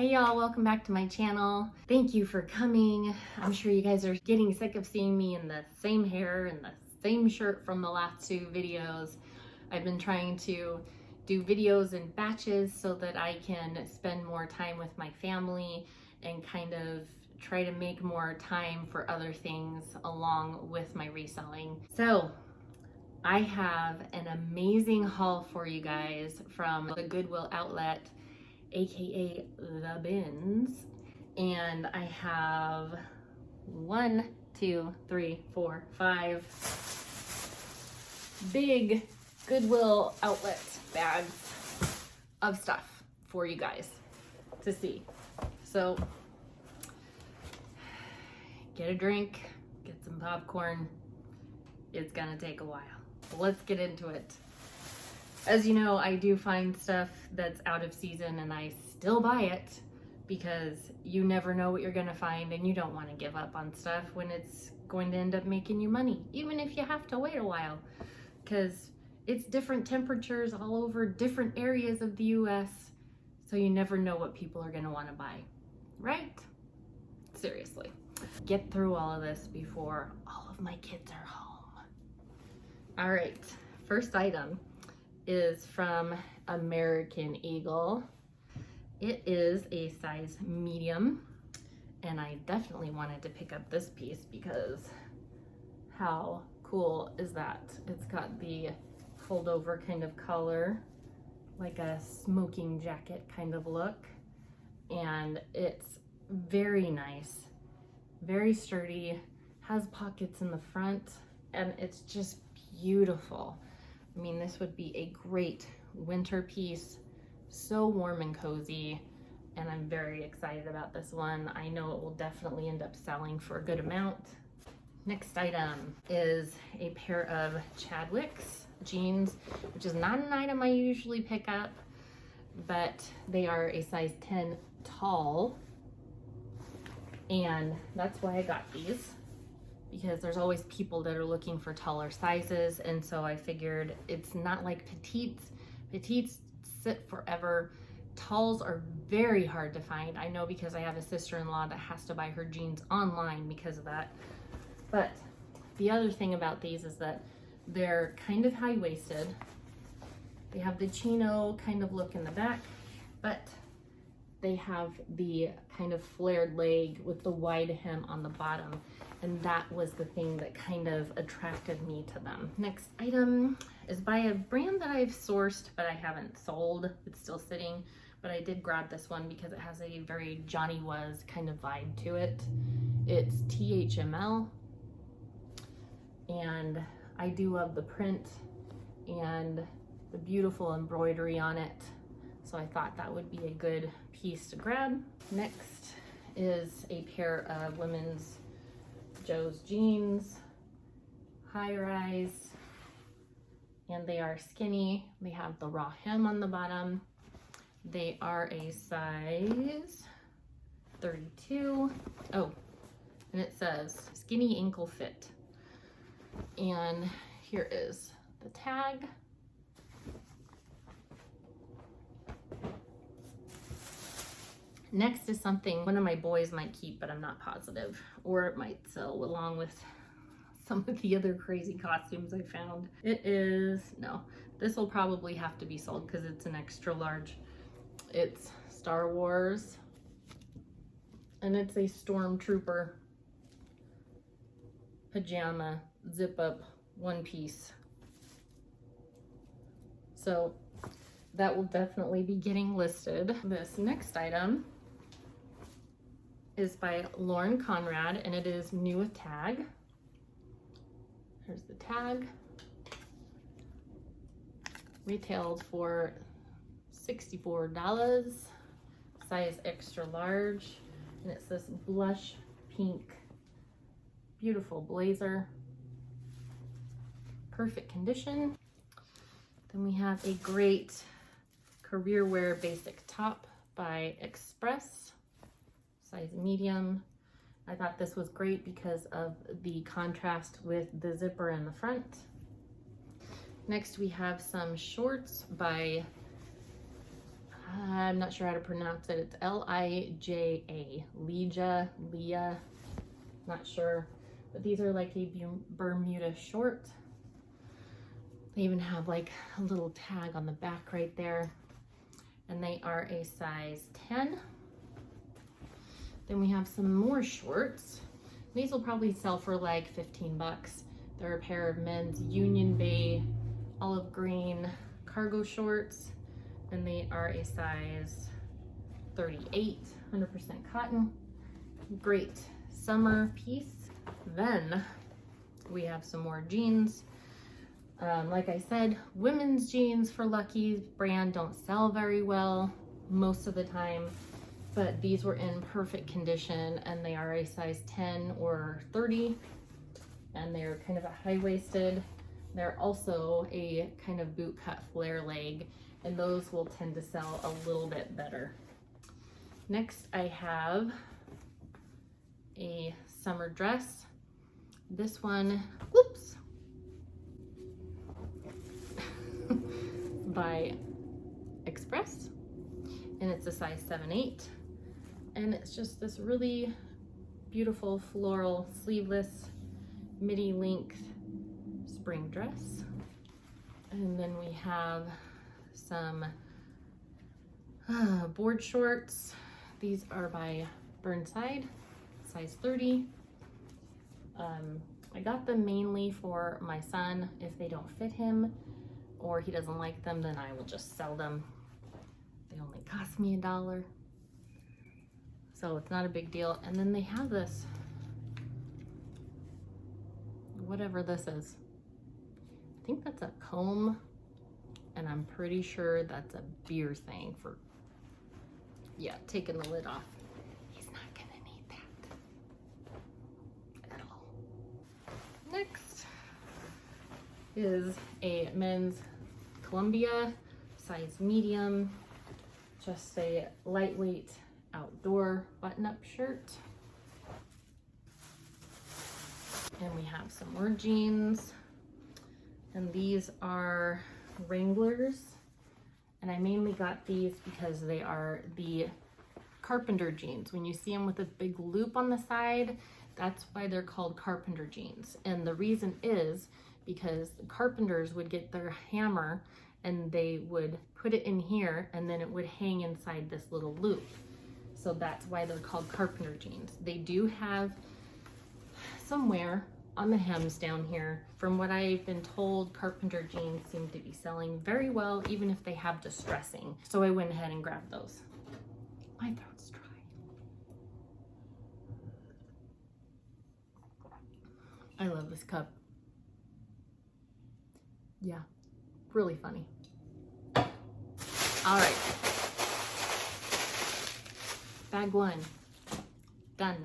Hey y'all, welcome back to my channel. Thank you for coming. I'm sure you guys are getting sick of seeing me in the same hair and the same shirt from the last two videos. I've been trying to do videos in batches so that I can spend more time with my family and kind of try to make more time for other things along with my reselling. So I have an amazing haul for you guys from the Goodwill outlet, aka the Bins, and I have 1, 2, 3, 4, 5 big Goodwill outlet bags of stuff for you guys to see. So get a drink, get some popcorn. It's gonna take a while, but let's get into it. As you know, I do find stuff that's out of season and I still buy it because you never know what you're gonna find and you don't want to give up on stuff when it's going to end up making you money, even if you have to wait a while, because it's different temperatures all over different areas of the US, so you never know what people are gonna want to buy, right? Seriously. Get through all of this before all of my kids are home. All right, first item is from American Eagle. It is a size medium, and I definitely wanted to pick up this piece because how cool is that? It's got the fold over kind of color, like a smoking jacket kind of look, and it's very nice, very sturdy, has pockets in the front, and it's just beautiful. I mean, this would be a great winter piece, so warm and cozy, and I'm very excited about this one. I know it will definitely end up selling for a good amount. Next item is a pair of Chadwicks jeans, which is not an item I usually pick up, but they are a size 10 tall, and that's why I got these, because there's always people that are looking for taller sizes, and so I figured it's not like petites. Petites sit forever. Talls are very hard to find. I know because I have a sister-in-law that has to buy her jeans online because of that. But the other thing about these is that they're kind of high-waisted. They have the chino kind of look in the back, but they have the kind of flared leg with the wide hem on the bottom. And that was the thing that kind of attracted me to them. Next item is by a brand that I've sourced, but I haven't sold. It's still sitting, but I did grab this one because it has a very Johnny Was kind of vibe to it. It's THML, and I do love the print and the beautiful embroidery on it. So I thought that would be a good piece to grab. Next is a pair of women's Joe's jeans, high rise, and they are skinny. They have the raw hem on the bottom. They are a size 32. Oh, and it says skinny ankle fit. And here is the tag. Next is something one of my boys might keep, but I'm not positive, or it might sell along with some of the other crazy costumes I found. It is, no, this will probably have to be sold because it's an extra large. It's Star Wars, and it's a Stormtrooper Pajama zip up one piece. So that will definitely be getting listed. This next item is by Conrad, and it is new with tag. Here's the tag. Retailed for $64, size extra large, and it's this blush pink, beautiful blazer, perfect condition. Then we have a great career wear basic top by Express, size medium. I thought this was great because of the contrast with the zipper in the front. Next we have some shorts by I'm not sure how to pronounce it. It's L-I-J-A, Leah, not sure. But these are like a Bermuda short. They even have like a little tag on the back right there. And they are a size 10. Then we have some more shorts. These will probably sell for like 15 bucks. They're a pair of men's Union Bay olive green cargo shorts. And they are a size 38, 100% cotton. Great summer piece. Then we have some more jeans. Like I said, women's jeans for Lucky's brand don't sell very well most of the time, but these were in perfect condition and they are a size 10 or 30, and they're kind of a high-waisted. They're also a kind of boot cut flare leg, and those will tend to sell a little bit better. Next, I have a summer dress. This one, whoops, by Express, and it's a size 7-8, and it's just this really beautiful floral sleeveless midi length spring dress. And then we have some board shorts. These are by Burnside, size 30. I got them mainly for my son. If they don't fit him or he doesn't like them, then I will just sell them. They only cost me $1, so it's not a big deal. And then they have this, whatever this is. I think that's a comb, and I'm pretty sure that's a beer thing for, yeah, taking the lid off. He's not gonna need that at all. Next is a men's Columbia, size medium, just a lightweight outdoor button-up shirt. And we have some more jeans, and these are Wranglers, and I mainly got these because they are the carpenter jeans. When you see them with a big loop on the side, that's why they're called carpenter jeans. And the reason is because the carpenters would get their hammer and they would put it in here, and then it would hang inside this little loop. So that's why they're called carpenter jeans. They do have some wear on the hems down here. From what I've been told, carpenter jeans seem to be selling very well, even if they have distressing. So I went ahead and grabbed those. My throat's dry. I love this cup. Yeah, really funny. All right. Bag one, done.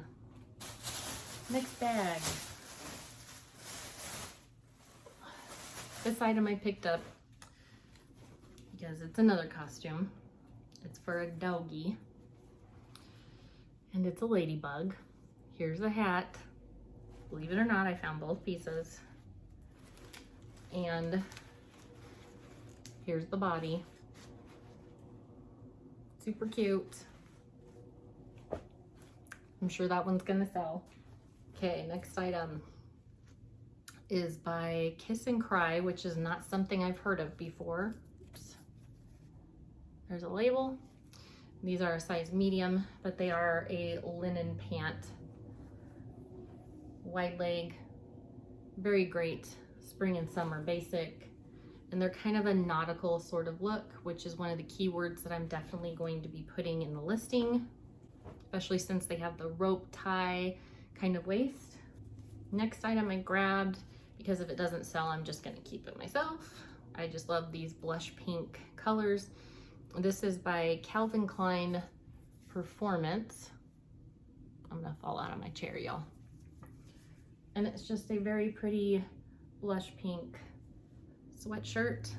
Next bag. This item I picked up because it's another costume. It's for a doggy, and it's a ladybug. Here's a hat. Believe it or not, I found both pieces. And here's the body. Super cute. I'm sure that one's gonna sell. Okay, next item is by Kiss and Cry, which is not something I've heard of before. Oops. There's a label. These are a size medium, but they are a linen pant. Wide leg, very great spring and summer basic. And they're kind of a nautical sort of look, which is one of the keywords that I'm definitely going to be putting in the listing, especially since they have the rope tie kind of waist. Next item I grabbed, because if it doesn't sell, I'm just gonna keep it myself. I just love these blush pink colors. This is by Calvin Klein Performance. I'm gonna fall out of my chair, y'all. And it's just a very pretty blush pink sweatshirt.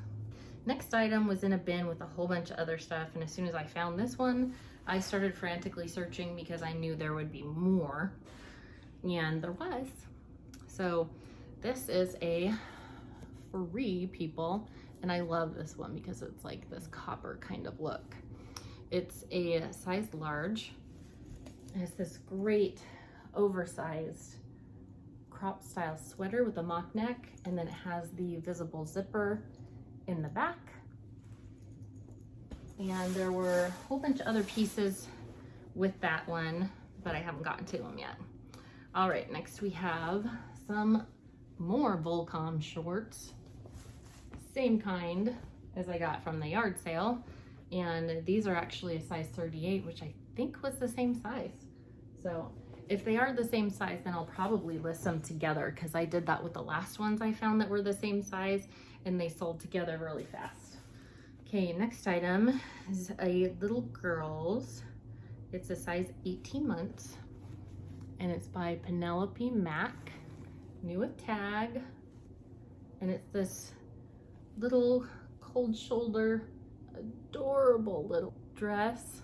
Next item was in a bin with a whole bunch of other stuff, and as soon as I found this one, I started frantically searching because I knew there would be more, and there was. So this is a Free People, and I love this one because it's like this copper kind of look. It's a size large. And it's this great oversized crop style sweater with a mock neck, and then it has the visible zipper in the back. And there were a whole bunch of other pieces with that one, but I haven't gotten to them yet. All right, next we have some more Vulcan shorts. Same kind as I got from the yard sale. And these are actually a size 38, which I think was the same size. So if they are the same size, then I'll probably list them together, because I did that with the last ones I found that were the same size and they sold together really fast. Okay, next item is a little girl's. It's a size 18 months and it's by Penelope Mac, new with tag. And it's this little cold shoulder, adorable little dress.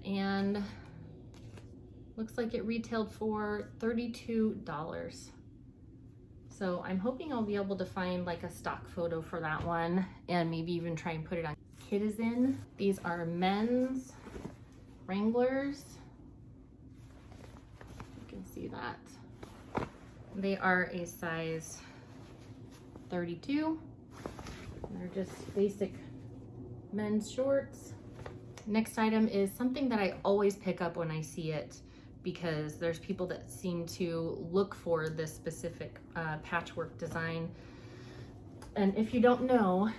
And looks like it retailed for $32. So I'm hoping I'll be able to find like a stock photo for that one and maybe even try and put it on. Kid is in. These are men's Wranglers. You can see that. They are a size 32. They're just basic men's shorts. Next item is something that I always pick up when I see it, because there's people that seem to look for this specific patchwork design. And if you don't know,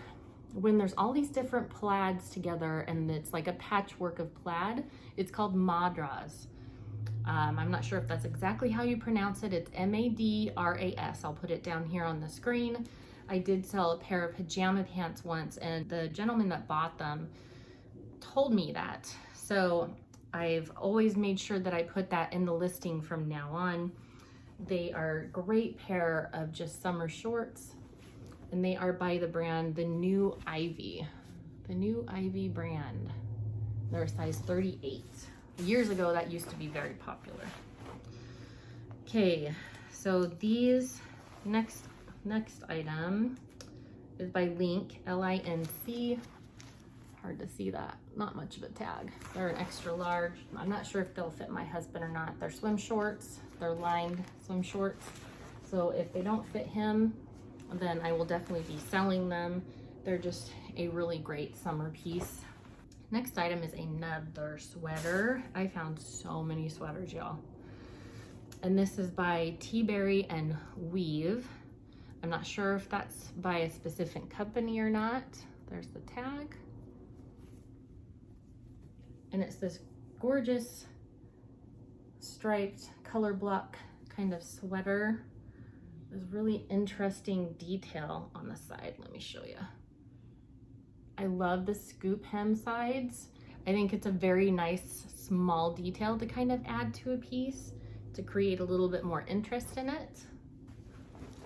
when there's all these different plaids together and it's like a patchwork of plaid, it's called madras. I'm not sure if that's exactly how you pronounce it. It's M-A-D-R-A-S. I'll put it down here on the screen. I did sell a pair of pajama pants once, and the gentleman that bought them told me that. So I've always made sure that I put that in the listing from now on. They are a great pair of just summer shorts, and they are by the brand The New Ivy. The New Ivy brand. They're a size 38. Years ago, that used to be very popular. Okay, so these next item is by Link, L-I-N-C. Hard to see that, not much of a tag. They're an extra large. I'm not sure if they'll fit my husband or not. They're swim shorts, they're lined swim shorts. So if they don't fit him, then I will definitely be selling them. They're just a really great summer piece. Next item is another sweater. I found so many sweaters, y'all. And this is by T-Berry and Weave. I'm not sure if that's by a specific company or not. There's the tag. And it's this gorgeous striped color block kind of sweater. There's really interesting detail on the side. Let me show you. I love the scoop hem sides. I think it's a very nice small detail to kind of add to a piece to create a little bit more interest in it.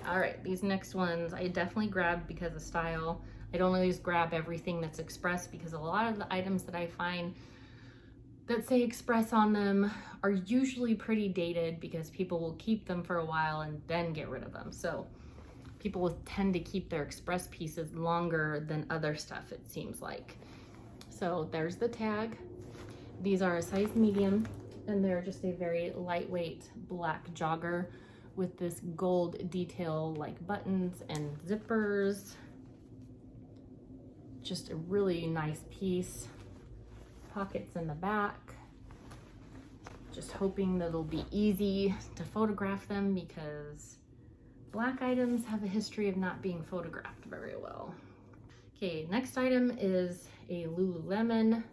All right, these next ones I definitely grabbed because of style. I don't always grab everything that's Express, because a lot of the items that I find that say Express on them are usually pretty dated, because people will keep them for a while and then get rid of them. So people will tend to keep their Express pieces longer than other stuff, it seems like. So there's the tag. These are a size medium, and they're just a very lightweight black jogger with this gold detail like buttons and zippers. Just a really nice piece. Pockets in the back. Just hoping that it'll be easy to photograph them, because black items have a history of not being photographed very well. Okay, next item is a Lululemon.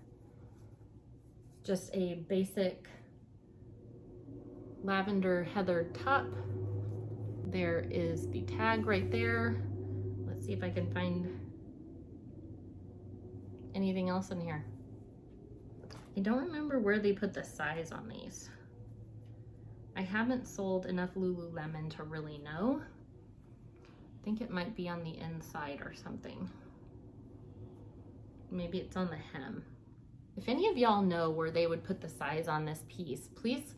Just a basic lavender heather top. There is the tag right there. Let's see if I can find anything else in here. I don't remember where they put the size on these. I haven't sold enough Lululemon to really know. I think it might be on the inside or something. Maybe it's on the hem. If any of y'all know where they would put the size on this piece, please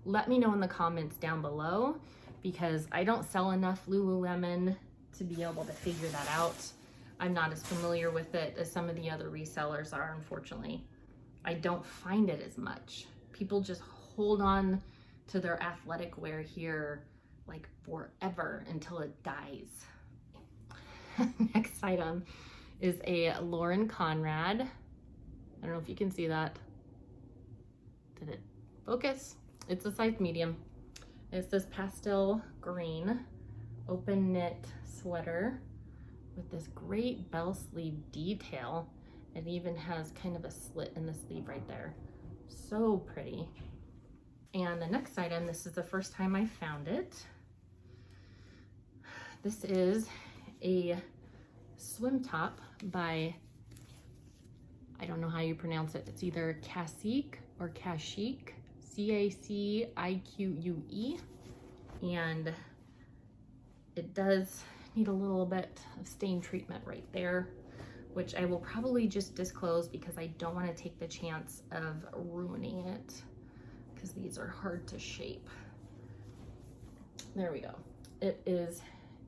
let me know in the comments down below, because I don't sell enough Lululemon to be able to figure that out. I'm not as familiar with it as some of the other resellers are, unfortunately. I don't find it as much. People just hold on to their athletic wear here like forever until it dies. Next item is a Lauren Conrad. I don't know if you can see that. Did it focus? It's a size medium. It's this pastel green open knit sweater with this great bell sleeve detail. It even has kind of a slit in the sleeve right there. So pretty. And the next item, this is the first time I found it. This is a swim top by, I don't know how you pronounce it. It's either Cacique or Cacique, C-A-C-I-Q-U-E. And it does need a little bit of stain treatment right there, which I will probably just disclose because I don't want to take the chance of ruining it because these are hard to shape. There we go. It is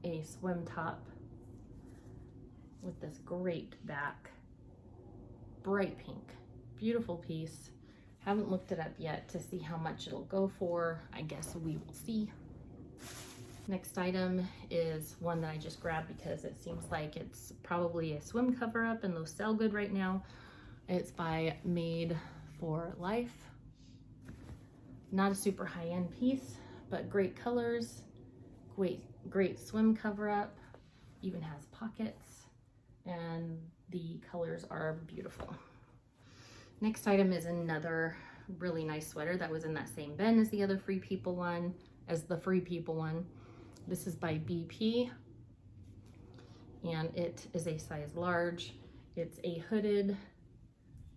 a swim top with this great back, bright pink, beautiful piece. Haven't looked it up yet to see how much it'll go for. I guess we will see. Next item is one that I just grabbed because it seems like it's probably a swim cover up and those sell good right now. It's by Made for Life. Not a super high-end piece, but great colors, great swim cover up, even has pockets, and the colors are beautiful. Next item is another really nice sweater that was in that same bin as the other Free People one, This is by BP, and it is a size large. It's a hooded,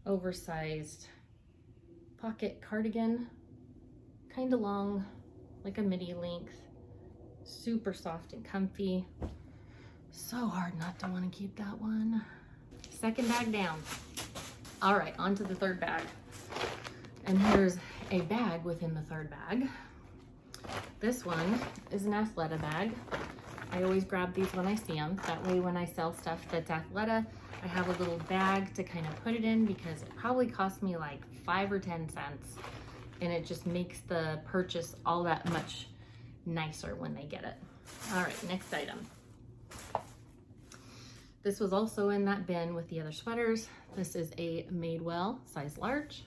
oversized pocket cardigan, kind of long, like a midi length, super soft and comfy. So hard not to want to keep that one. Second bag down. All right, on to the third bag. And here's a bag within the third bag. This one is an Athleta bag. I always grab these when I see them. That way when I sell stuff that's Athleta, I have a little bag to kind of put it in because it probably cost me like 5 or 10 cents. And it just makes the purchase all that much nicer when they get it. All right, next item. This was also in that bin with the other sweaters. This is a Madewell size large.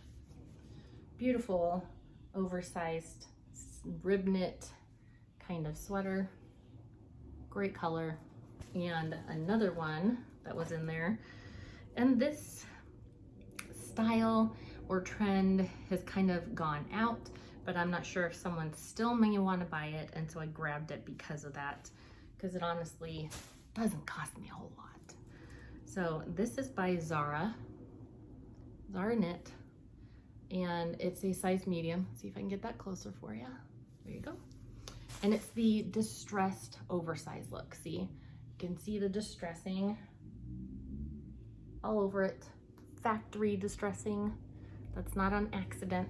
Beautiful, oversized, rib knit kind of sweater. Great color. And another one that was in there. And this style or trend has kind of gone out, but I'm not sure if someone still may want to buy it, and so I grabbed it because of that, because it honestly doesn't cost me a whole lot. So this is by Zara knit, and it's a size medium. See if I can get that closer for you. There you go. And it's the distressed oversized look. See, you can see the distressing all over it. Factory distressing. That's not on accident.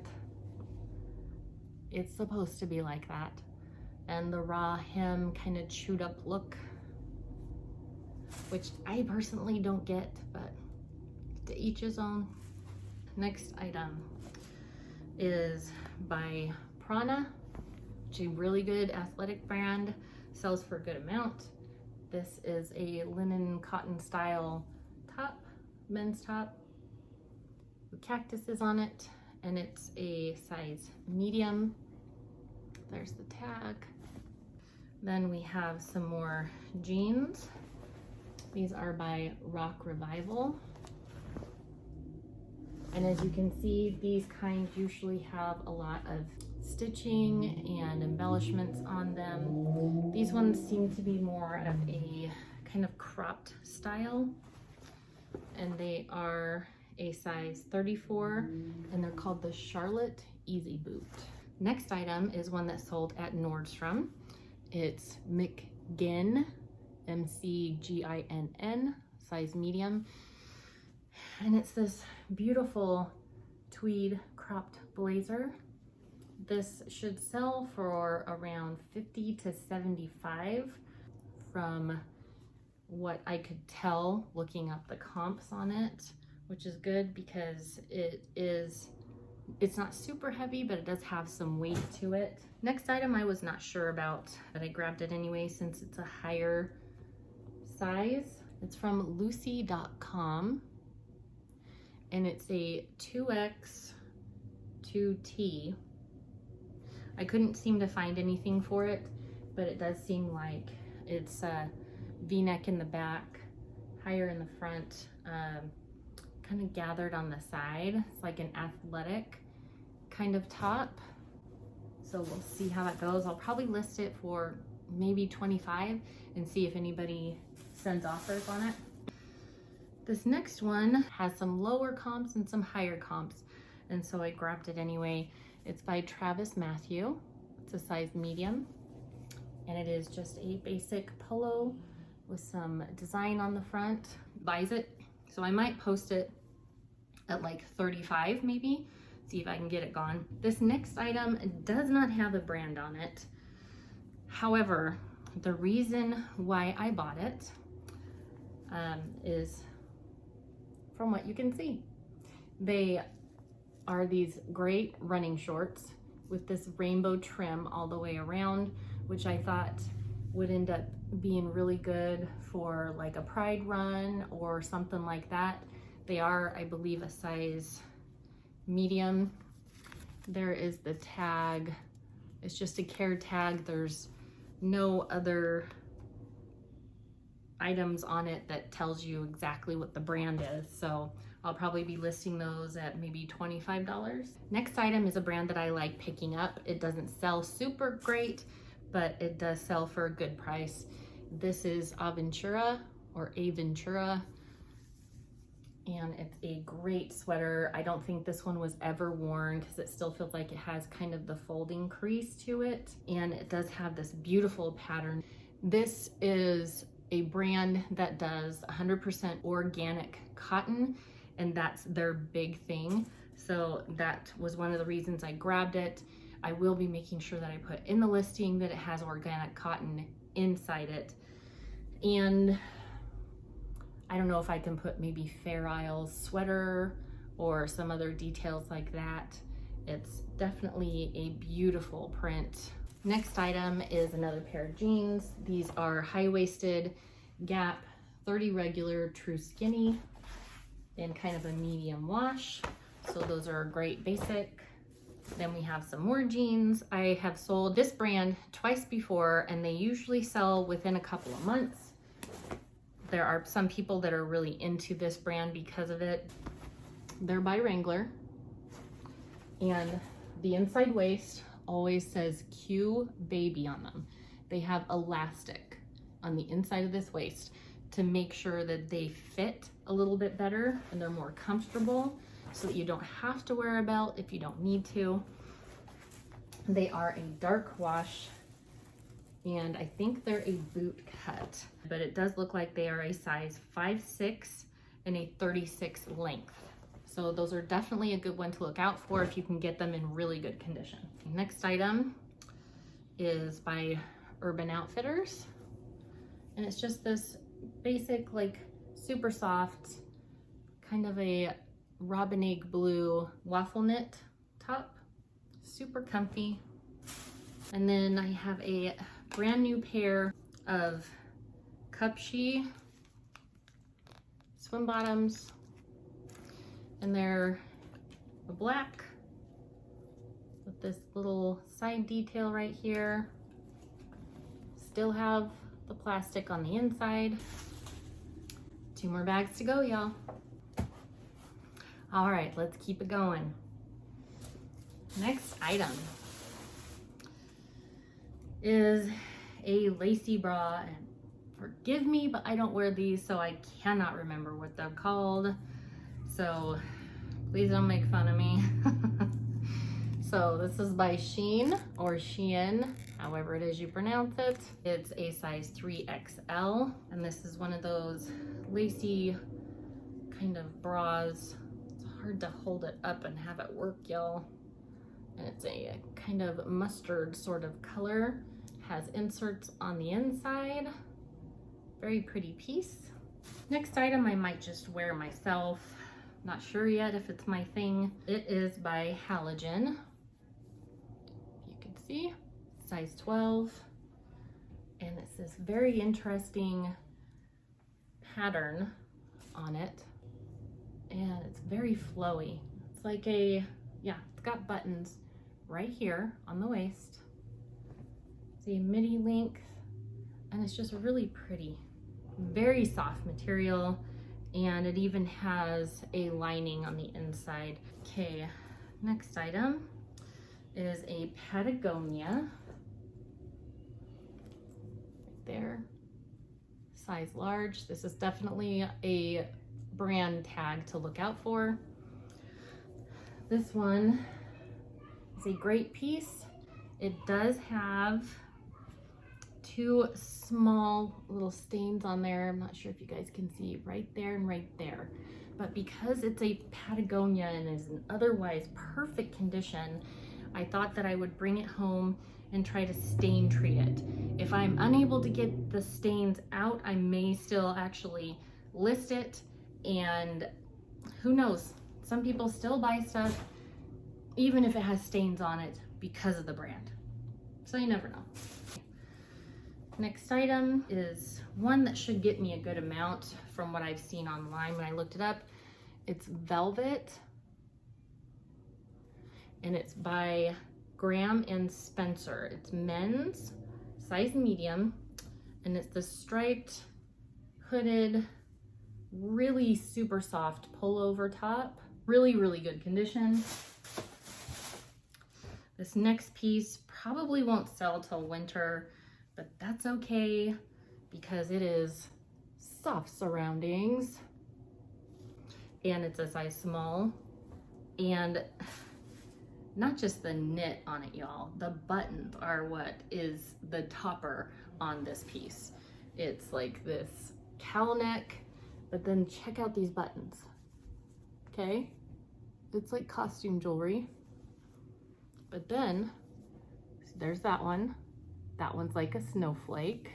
It's supposed to be like that. And the raw hem kind of chewed up look, which I personally don't get, but to each his own. Next item is by Prana, which is a really good athletic brand, sells for a good amount. This is a linen cotton style top, men's top, with cactuses on it, and it's a size medium. There's the tag. Then we have some more jeans. These are by Rock Revival. And as you can see, these kinds usually have a lot of stitching and embellishments on them. These ones seem to be more of a kind of cropped style, and they are a size 34, and they're called the Charlotte Easy Boot. Next item is one that's sold at Nordstrom. It's McGinn, M-C-G-I-N-N, size medium. And it's this beautiful tweed cropped blazer. This should sell for around $50 to $75 from what I could tell looking up the comps on it, which is good because it's not super heavy, but it does have some weight to it. Next item I was not sure about, but I grabbed it anyway since it's a higher size. It's from Lucy.com, and it's a 2X 2T. I couldn't seem to find anything for it, but it does seem like it's a V-neck in the back, higher in the front, kind of gathered on the side. It's like an athletic kind of top. So we'll see how that goes. I'll probably list it for maybe 25 and see if anybody sends offers on it. This next one has some lower comps and some higher comps, and so I grabbed it anyway. It's by Travis Matthew. It's a size medium, and it is just a basic polo with some design on the front. Buys it, so I might post it at like 35 maybe, see if I can get it gone. This next item does not have a brand on it. However, the reason why I bought it is from what you can see. They are these great running shorts with this rainbow trim all the way around, which I thought would end up being really good for like a pride run or something like that. They are, I believe, a size medium. There is the tag. It's just a care tag. There's no other items on it that tells you exactly what the brand is. So I'll probably be listing those at maybe $25. Next item is a brand that I like picking up. It doesn't sell super great, but it does sell for a good price. This is Aventura or Aventura, and it's a great sweater. I don't think this one was ever worn because it still feels like it has kind of the folding crease to it, and it does have this beautiful pattern. This is a brand that does 100% organic cotton, and that's their big thing. So that was one of the reasons I grabbed it. I will be making sure that I put in the listing that it has organic cotton inside it. And I don't know if I can put maybe Fair Isle's sweater or some other details like that. It's definitely a beautiful print. Next item is another pair of jeans. These are high-waisted Gap 30 regular true skinny in kind of a medium wash. So those are great basic. Then we have some more jeans. I have sold this brand twice before, and they usually sell within a couple of months. There are some people that are really into this brand because of it. They're by Wrangler, and the inside waist always says Q baby on them. They have elastic on the inside of this waist to make sure that they fit a little bit better and they're more comfortable, so that you don't have to wear a belt if you don't need to. They are a dark wash, and I think they're a boot cut, but it does look like they are a size 5'6" and a 36 length. So those are definitely a good one to look out for if you can get them in really good condition. Next item is by Urban Outfitters, and it's just this basic, like super soft, kind of a robin egg blue waffle knit top, super comfy. And then I have a brand new pair of Cupshe swim bottoms, and they're black with this little side detail right here. Still have the plastic on the inside. 2 more bags to go, y'all. All right, let's keep it going. Next item is a Lacy Bra, and forgive me, but I don't wear these, so I cannot remember what they're called. So please don't make fun of me. So this is by Shein or Shein, however it is you pronounce it. It's a size 3XL, and this is one of those lacy kind of bras. It's hard to hold it up and have it work, y'all. And it's a kind of mustard sort of color. Has inserts on the inside. Very pretty piece. Next item I might just wear myself. Not sure yet if it's my thing. It is by Halogen. You can see, size 12. And it's this very interesting pattern on it. And it's very flowy. It's like a, yeah, it's got buttons right here on the waist. It's a midi length, and it's just really pretty. Very soft material, and it even has a lining on the inside. Okay, next item is a Patagonia. Right there, size large. This is definitely a brand tag to look out for. This one is a great piece. It does have two small little stains on there. I'm not sure if you guys can see right there and right there. But because it's a Patagonia and is in otherwise perfect condition, I thought that I would bring it home and try to stain treat it. If I'm unable to get the stains out, I may still actually list it, and who knows, some people still buy stuff even if it has stains on it because of the brand. So you never know. Next item is one that should get me a good amount from what I've seen online when I looked it up. It's velvet, and it's by Graham and Spencer. It's men's, size medium, and it's the striped, hooded, really super soft pullover top. Really, really good condition. This next piece probably won't sell till winter, but that's okay because it is soft surroundings and it's a size small. And not just the knit on it, y'all, the buttons are what is the topper on this piece. It's like this cowl neck, but then check out these buttons, okay? It's like costume jewelry. But then there's that one. That one's like a snowflake.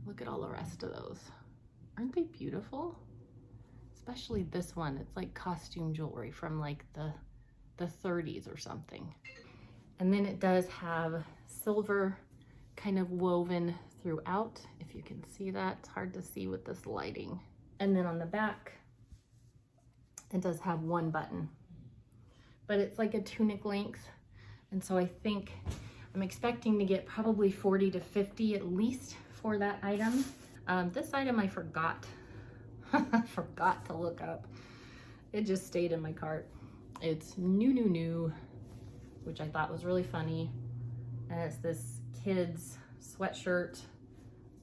Look at all the rest of those. Aren't they beautiful? Especially this one. It's like costume jewelry from like the 30s or something. And then it does have silver kind of woven throughout. If you can see that, it's hard to see with this lighting. And then on the back, it does have one button, but it's like a tunic length. And so I think I'm expecting to get probably 40 to 50 at least for that item. This item I forgot to look up. It just stayed in my cart. It's new, which I thought was really funny. And it's this kid's sweatshirt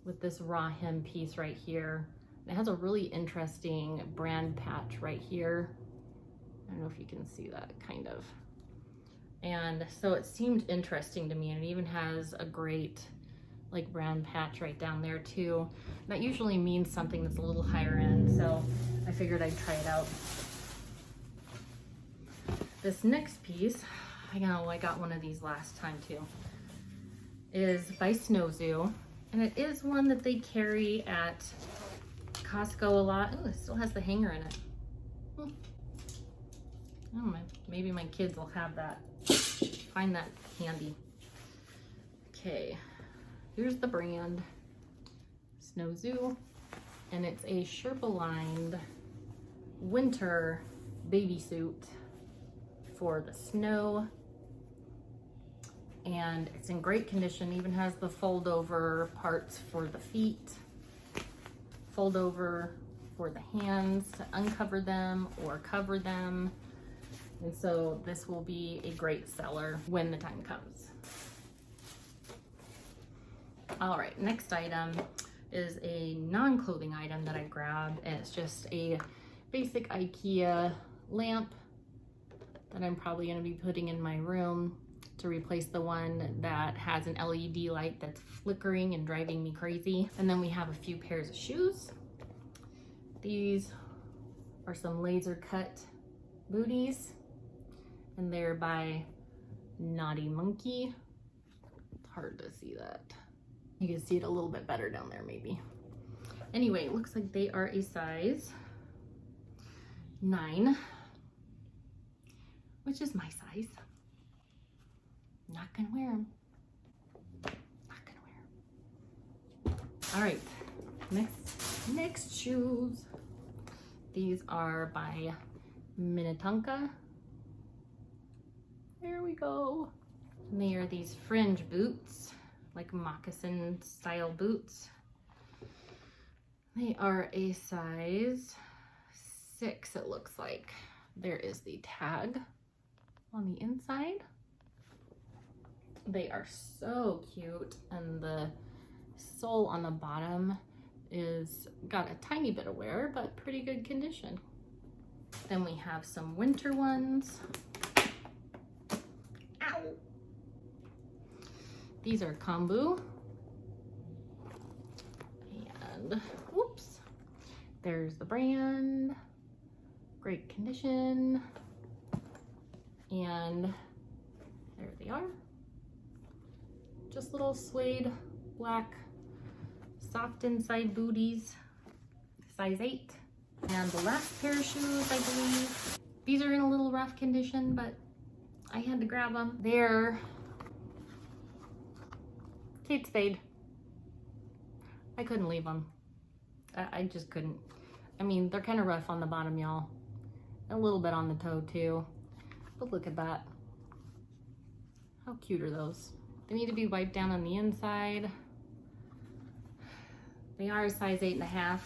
with this raw hem piece right here. It has a really interesting brand patch right here. I don't know if you can see that, kind of. And so it seemed interesting to me, and it even has a great like brand patch right down there too. That usually means something that's a little higher end, so I figured I'd try it out. This next piece, I know I got one of these last time too, is by Snow Zoo, and it is one that they carry at Costco a lot. Oh, it still has the hanger in it. Oh, maybe my kids will have that. Find that handy. Okay, here's the brand, Snow Zoo, and it's a Sherpa-lined winter baby suit for the snow, and it's in great condition. Even has the fold over parts for the feet, fold over for the hands to uncover them or cover them. And so this will be a great seller when the time comes. All right, next item is a non-clothing item that I grabbed, and it's just a basic IKEA lamp that I'm probably gonna be putting in my room to replace the one that has an LED light that's flickering and driving me crazy. And then we have a few pairs of shoes. These are some laser cut booties, and they're by Naughty Monkey. It's hard to see that. You can see it a little bit better down there maybe. Anyway, it looks like they are a size 9, which is my size. Not gonna wear them. Not gonna wear them. All right, next shoes. These are by Minnetonka. There we go. And they are these fringe boots, like moccasin style boots. They are a size 6, it looks like. There is the tag on the inside. They are so cute, and the sole on the bottom is got a tiny bit of wear, but pretty good condition. Then we have some winter ones. Ow! These are kombu. And whoops, there's the brand. Great condition. And there they are. Just little suede black soft inside booties, size 8. And the last pair of shoes, I believe. These are in a little rough condition, but I had to grab them. They're Kate Spade. I couldn't leave them. I just couldn't. I mean, they're kind of rough on the bottom, y'all. A little bit on the toe too. But look at that. How cute are those? They need to be wiped down on the inside. They are a size 8.5.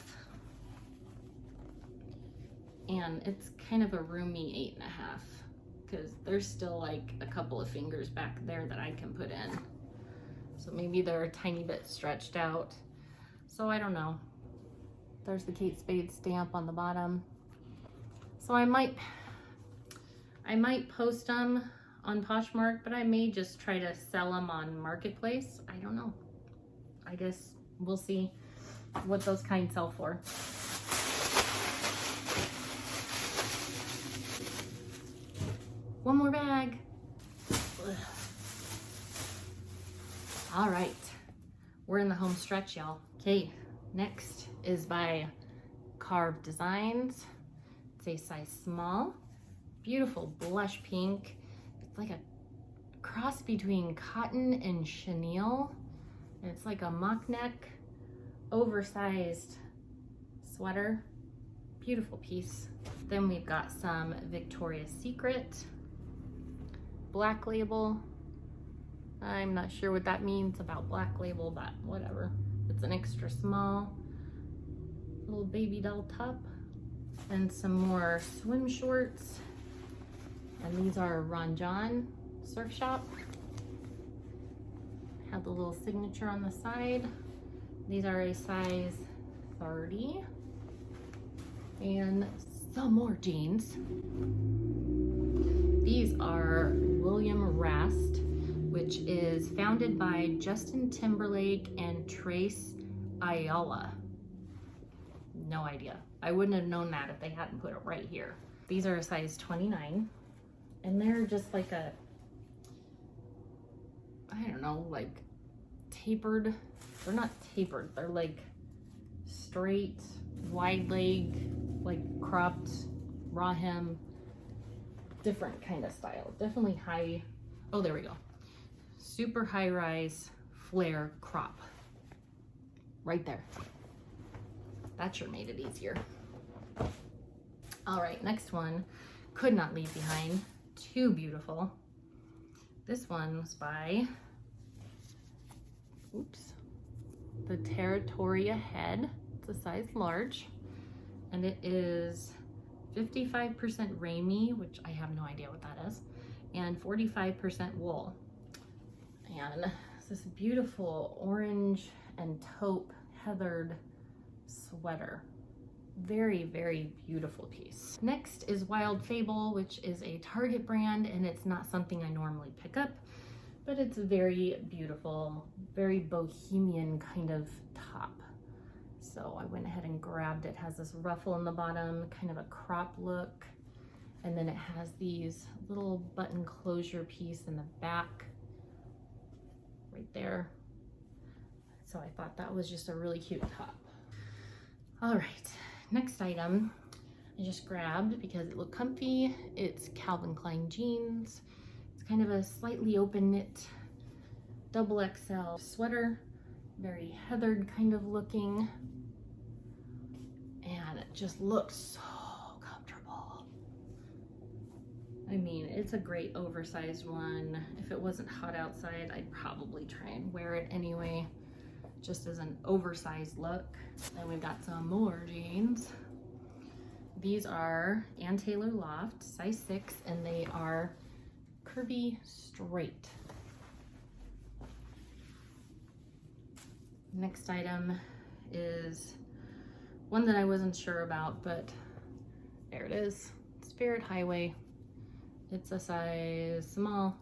And it's kind of a roomy 8.5 because there's still like a couple of fingers back there that I can put in. So maybe they're a tiny bit stretched out. So I don't know. There's the Kate Spade stamp on the bottom. So I might post them on Poshmark, but I may just try to sell them on Marketplace. I don't know. I guess we'll see what those kinds sell for. One more bag. Ugh. All right, we're in the home stretch, y'all. Okay, next is by Carved Designs. It's a size small, beautiful blush pink. It's like a cross between cotton and chenille. And it's like a mock neck, oversized sweater. Beautiful piece. Then we've got some Victoria's Secret Black Label. I'm not sure what that means about Black Label, but whatever. It's an extra small little baby doll top. And some more swim shorts. And these are Ron John Surf Shop. Have the little signature on the side. These are a size 30. And some more jeans. These are William Rast, which is founded by Justin Timberlake and Trace Ayala. No idea. I wouldn't have known that if they hadn't put it right here. These are a size 29, and they're just like a, I don't know, like tapered. They're not tapered. They're like straight, wide leg, like cropped, raw hem, different kind of style. Definitely high. Oh, there we go. Super high rise flare crop. Right there. That sure made it easier. All right, next one. Could not leave behind. Too beautiful. This one was by, oops, the Territoria Head. It's a size large. And it is 55% Ramie, which I have no idea what that is, and 45% wool. And it's this beautiful orange and taupe heathered sweater. Very, very beautiful piece. Next is Wild Fable, which is a Target brand, and it's not something I normally pick up, but it's very beautiful, very bohemian kind of top. So I went ahead and grabbed it. It has this ruffle in the bottom, kind of a crop look, and then it has these little button closure piece in the back right there. So I thought that was just a really cute top. All right, next item I just grabbed because it looked comfy. It's Calvin Klein jeans. It's kind of a slightly open knit double XL sweater, very heathered kind of looking, and it just looks so comfortable. I mean, it's a great oversized one. If it wasn't hot outside, I'd probably try and wear it anyway, just as an oversized look. Then we've got some more jeans. These are Ann Taylor Loft, size 6, and they are curvy straight. Next item is one that I wasn't sure about, but there it is. Spirit Highway. It's a size small,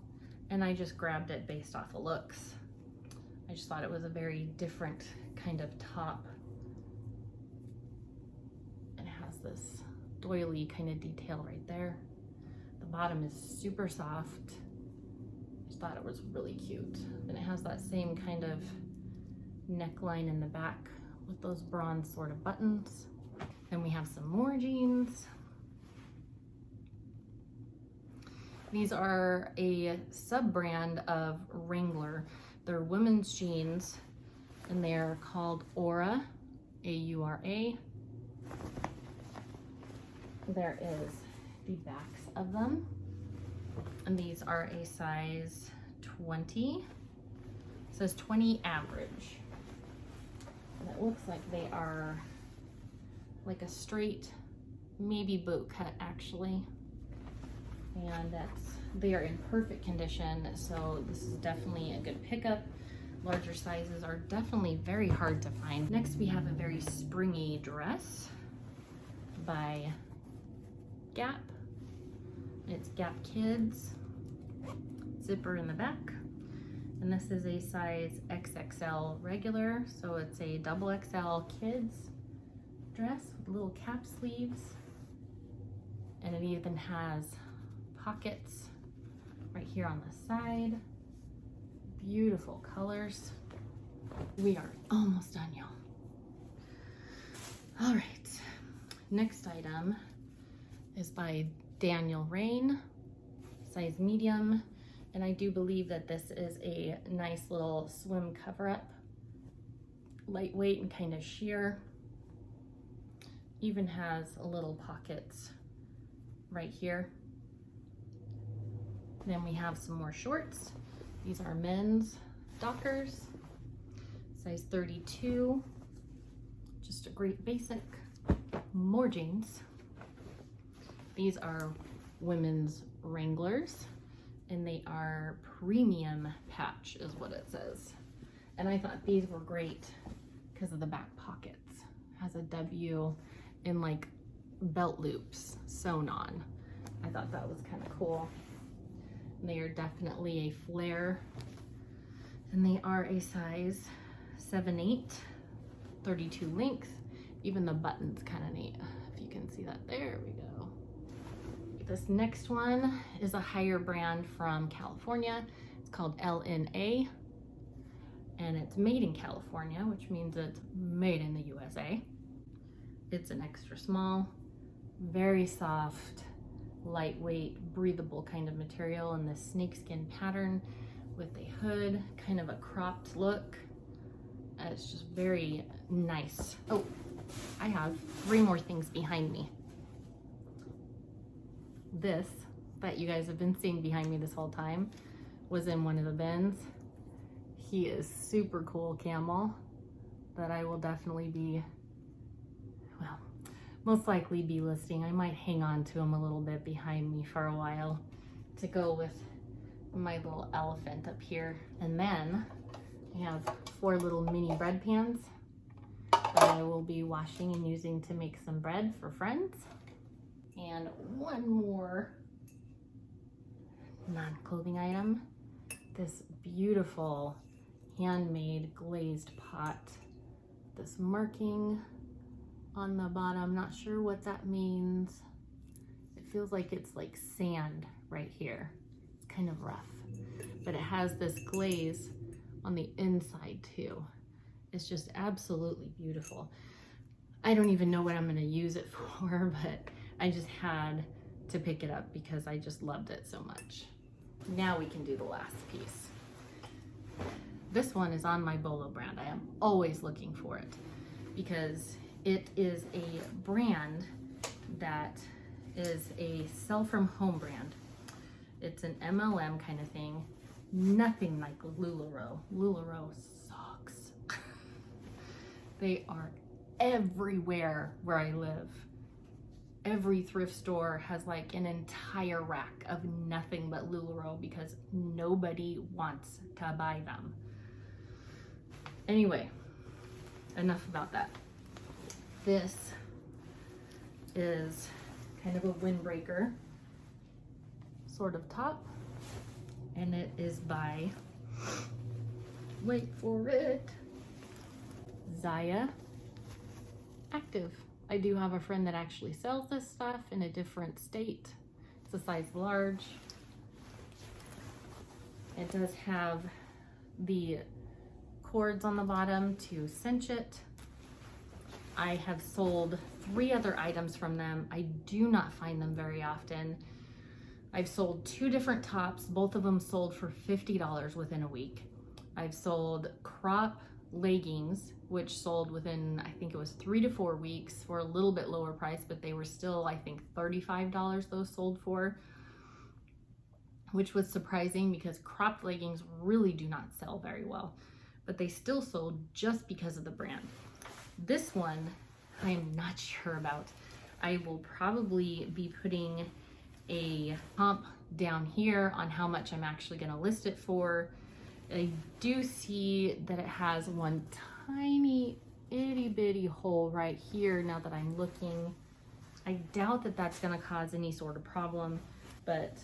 and I just grabbed it based off of looks. I just thought it was a very different kind of top. It has this doily kind of detail right there. The bottom is super soft. I just thought it was really cute. And it has that same kind of neckline in the back with those bronze sort of buttons. Then we have some more jeans. These are a sub-brand of Wrangler. They're women's jeans, and they're called Aura, A-U-R-A. There is the backs of them, and these are a size 20. It says 20 average. And it looks like they are like a straight, maybe boot cut actually. And they are in perfect condition, so this is definitely a good pickup. Larger sizes are definitely very hard to find. Next we have a very springy dress by Gap. It's Gap Kids, zipper in the back, and this is a size XXL regular, so it's a double XL kids dress with little cap sleeves, and it even has pockets right here on the side. Beautiful colors. We are almost done, y'all. All right, next item is by Daniel Rain, size medium, and I do believe that this is a nice little swim cover-up, lightweight and kind of sheer. Even has a little pockets right here. Then we have some more shorts. These are men's Dockers, size 32. Just a great basic. More jeans. These are women's Wranglers, and they are premium patch is what it says. And I thought these were great because of the back pockets. It has a W in like belt loops sewn on. I thought that was kind of cool. They are definitely a flare, and they are a size 7/8, 32 length. Even the button's kind of neat, if you can see that. There we go. This next one is a higher brand from California. It's called LNA, and it's made in California, which means it's made in the USA. It's an extra small, very soft, lightweight, breathable kind of material in this snakeskin pattern with a hood, kind of a cropped look. It's just very nice. Oh, I have 3 more things behind me. This that you guys have been seeing behind me this whole time was in one of the bins. He is super cool camel that I will definitely be, well, most likely be listing. I might hang on to him a little bit behind me for a while to go with my little elephant up here. And then I have 4 little mini bread pans that I will be washing and using to make some bread for friends. And one more non-clothing item, this beautiful handmade glazed pot. This marking on the bottom, not sure what that means. It feels like it's like sand right here. It's kind of rough, but it has this glaze on the inside too. It's just absolutely beautiful. I don't even know what I'm gonna use it for, but I just had to pick it up because I just loved it so much. Now we can do the last piece. This one is on my Bolo brand. I am always looking for it because it is a brand that is a sell from home brand. It's an MLM kind of thing. Nothing like Lululemon. Lululemon sucks. They are everywhere where I live. Every thrift store has like an entire rack of nothing but Lululemon because nobody wants to buy them. Anyway, enough about that. This is kind of a windbreaker sort of top, and it is by, wait for it, Zara Active. I do have a friend that actually sells this stuff in a different state. It's a size large. It does have the cords on the bottom to cinch it. I have sold 3 other items from them. I do not find them very often. I've sold 2 different tops. Both of them sold for $50 within a week. I've sold crop leggings, which sold within, I think it was 3 to 4 weeks for a little bit lower price, but they were still, I think, $35 those sold for, which was surprising because cropped leggings really do not sell very well, but they still sold just because of the brand. This one, I am not sure about. I will probably be putting a comp down here on how much I'm actually going to list it for. I do see that it has one tiny itty bitty hole right here now that I'm looking. I doubt that that's going to cause any sort of problem, but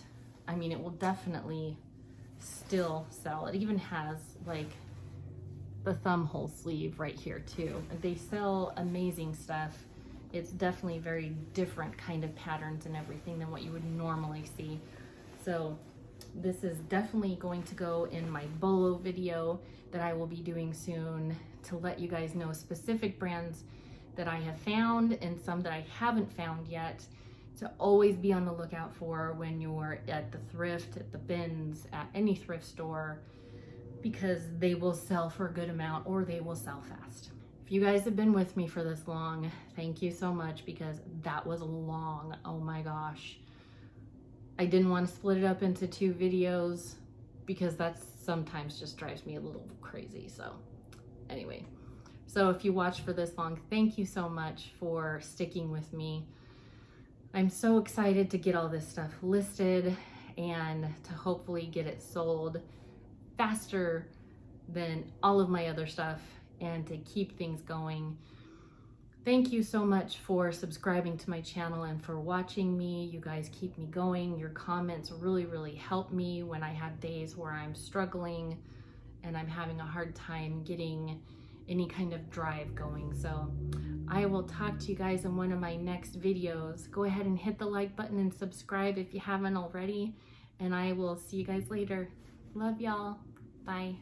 I mean, it will definitely still sell. It even has like the thumb hole sleeve right here too. They sell amazing stuff. It's definitely very different kind of patterns and everything than what you would normally see. So this is definitely going to go in my Bolo video that I will be doing soon to let you guys know specific brands that I have found and some that I haven't found yet, to always be on the lookout for when you're at the thrift, at the bins, at any thrift store, because they will sell for a good amount or they will sell fast. If you guys have been with me for this long, thank you so much, because that was long. Oh my gosh. I didn't want to split it up into 2 videos because that sometimes just drives me a little crazy. So anyway, so if you watched for this long, thank you so much for sticking with me. I'm so excited to get all this stuff listed and to hopefully get it sold faster than all of my other stuff and to keep things going. Thank you so much for subscribing to my channel and for watching me. You guys keep me going. Your comments really, really help me when I have days where I'm struggling and I'm having a hard time getting any kind of drive going. So I will talk to you guys in one of my next videos. Go ahead and hit the like button and subscribe if you haven't already, and I will see you guys later. Love y'all. Bye.